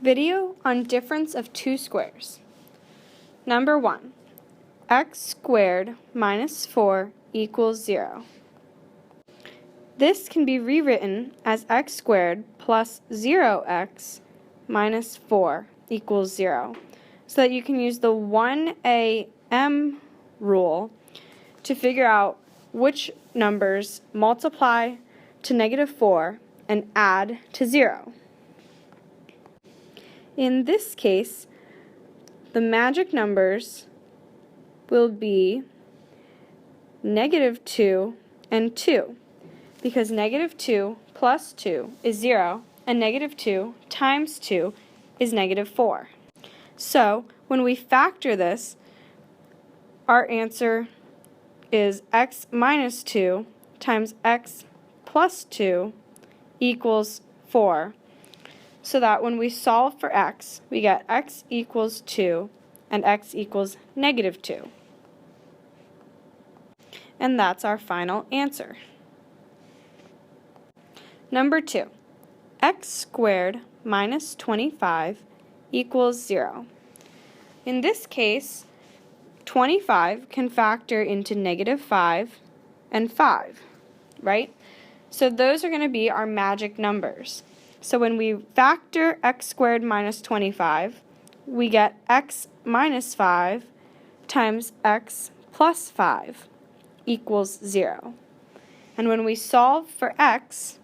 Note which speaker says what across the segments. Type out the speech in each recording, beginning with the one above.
Speaker 1: Video on difference of two squares. Number 1. X squared minus 4 equals 0. This can be rewritten as x squared plus 0x minus 4 equals 0, so that you can use the 1AM rule to figure out which numbers multiply to negative 4 and add to 0. In this case, the magic numbers will be negative 2 and 2, because negative 2 plus 2 is 0, and negative 2 times 2 is negative 4. So, when we factor this, our answer is x minus 2 times x plus 2 equals 4. So that when we solve for x, we get x equals 2 and x equals negative 2. And that's our final answer. Number 2, x squared minus 25 equals 0. In this case, 25 can factor into negative 5 and 5, right? So those are going to be our magic numbers. So when we factor x squared minus 25, we get x minus 5 times x plus 5 equals 0. And when we solve for x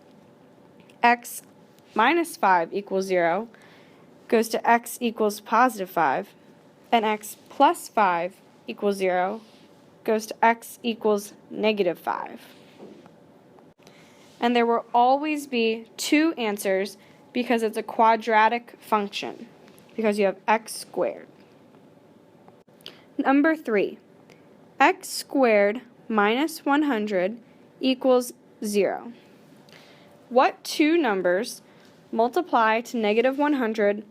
Speaker 1: minus 5 equals 0 goes to x equals positive 5, and x plus 5 equals 0 goes to x equals negative 5. And there will always be two answers because it's a quadratic function, because you have x squared. Number 3, x squared minus 100 equals 0. What two numbers multiply to negative 100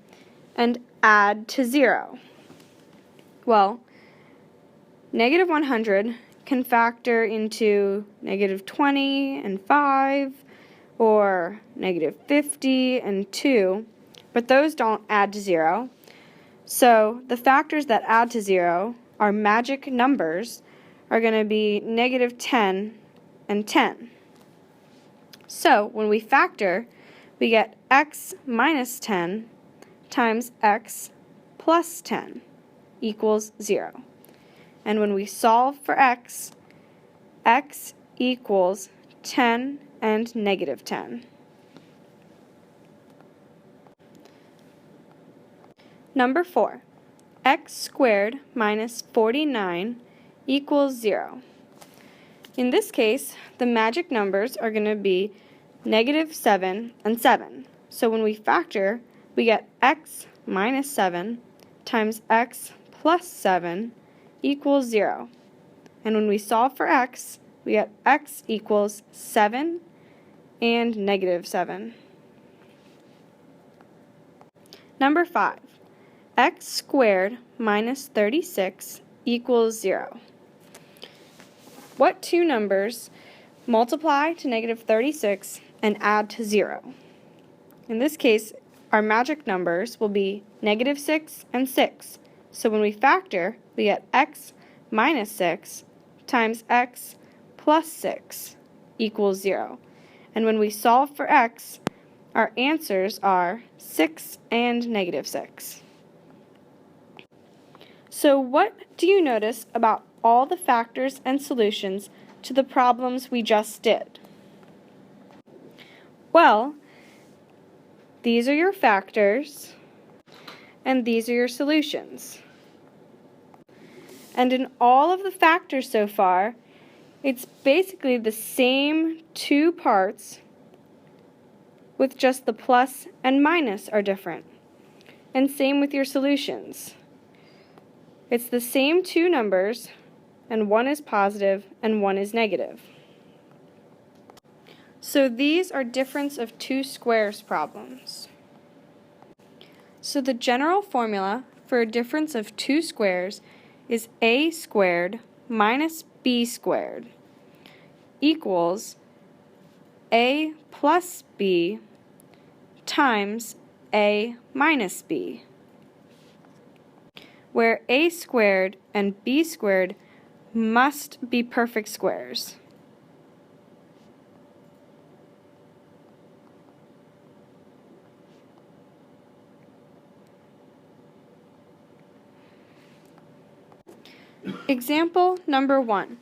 Speaker 1: and add to 0? Well, negative 100 can factor into negative 20 and 5, or negative 50 and 2, but those don't add to 0. So the factors that add to 0, our magic numbers, are going to be negative 10 and 10. So when we factor, we get x minus 10 times x plus 10 equals 0. And when we solve for x equals 10 and negative 10. Number 4, x squared minus 49 equals 0. In this case, the magic numbers are going to be negative 7 and 7. So when we factor, we get x minus 7 times x plus 7 equals 0. And when we solve for x, we get x equals 7 and negative 7. Number 5, x squared minus 36 equals 0. What two numbers multiply to negative 36 and add to 0? In this case, our magic numbers will be negative 6 and 6. So when we factor, we get x minus 6 times x plus 6 equals 0. And when we solve for x, our answers are 6 and negative 6. So what do you notice about all the factors and solutions to the problems we just did? Well, these are your factors, and these are your solutions. And in all of the factors so far, it's basically the same two parts, with just the plus and minus are different. And same with your solutions. It's the same two numbers, and one is positive and one is negative. So these are difference of two squares problems. So the general formula for a difference of two squares is a squared minus b squared equals a plus b times a minus b, where a squared and b squared must be perfect squares. Example number 1.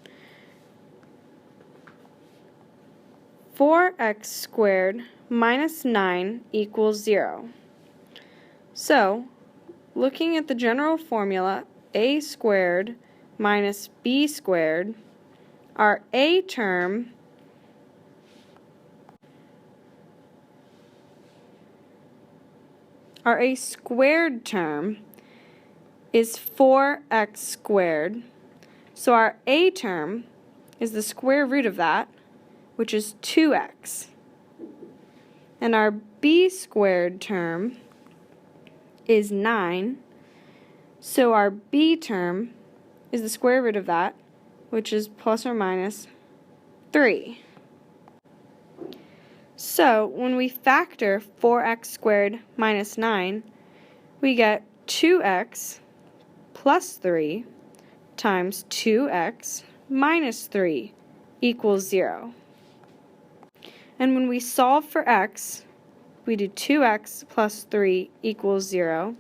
Speaker 1: 4x squared minus 9 equals 0. So, looking at the general formula, a squared minus b squared, our a term a squared term is 4x squared. So our a term is the square root of that, which is 2x. And our b squared term is 9. So our b term is the square root of that, which is plus or minus 3. So when we factor 4x squared minus 9, we get 2x plus 3 times 2x minus 3 equals 0. And when we solve for x, we do 2x plus 3 equals 0,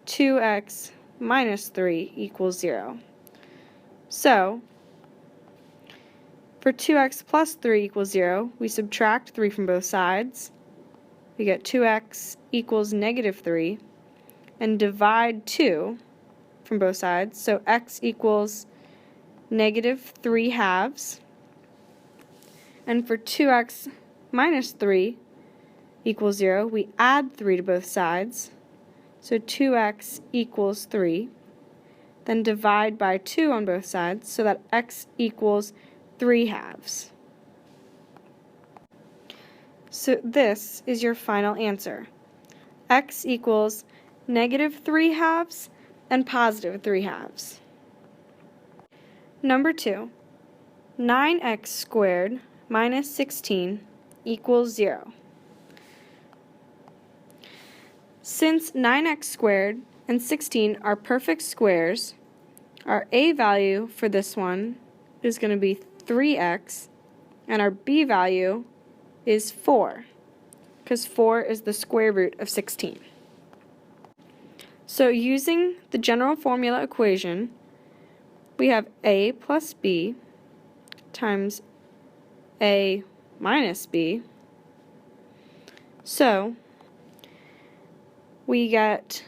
Speaker 1: 2x minus 3 equals 0. So, for 2x plus 3 equals 0, we subtract 3 from both sides. We get 2x equals negative 3, and divide 2 from both sides, so x equals negative 3 halves. And for 2x minus 3 equals 0, we add 3 to both sides, so 2x equals 3. Then divide by 2 on both sides, so that x equals 3 halves. So this is your final answer. X equals negative 3 halves and positive 3 halves. Number 2, 9x squared minus 16 equals 0. Since 9x squared and 16 are perfect squares, our a value for this one is going to be 3x, and our b value is 4, because 4 is the square root of 16. So using the general formula equation, we have a plus b times a minus b. So we get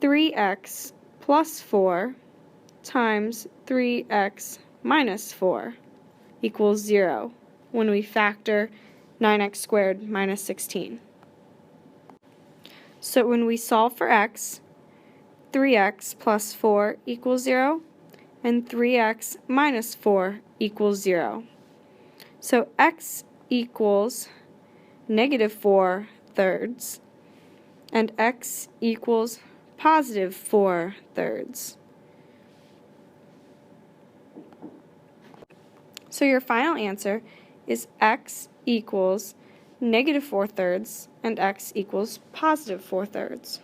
Speaker 1: 3x plus 4 times 3x minus 4 equals 0 when we factor 9x squared minus 16. So when we solve for x, 3x plus 4 equals 0, and 3x minus 4 equals 0. So x equals negative 4 thirds, and x equals positive 4 thirds. So your final answer is x equals negative 4 thirds and x equals positive 4 thirds.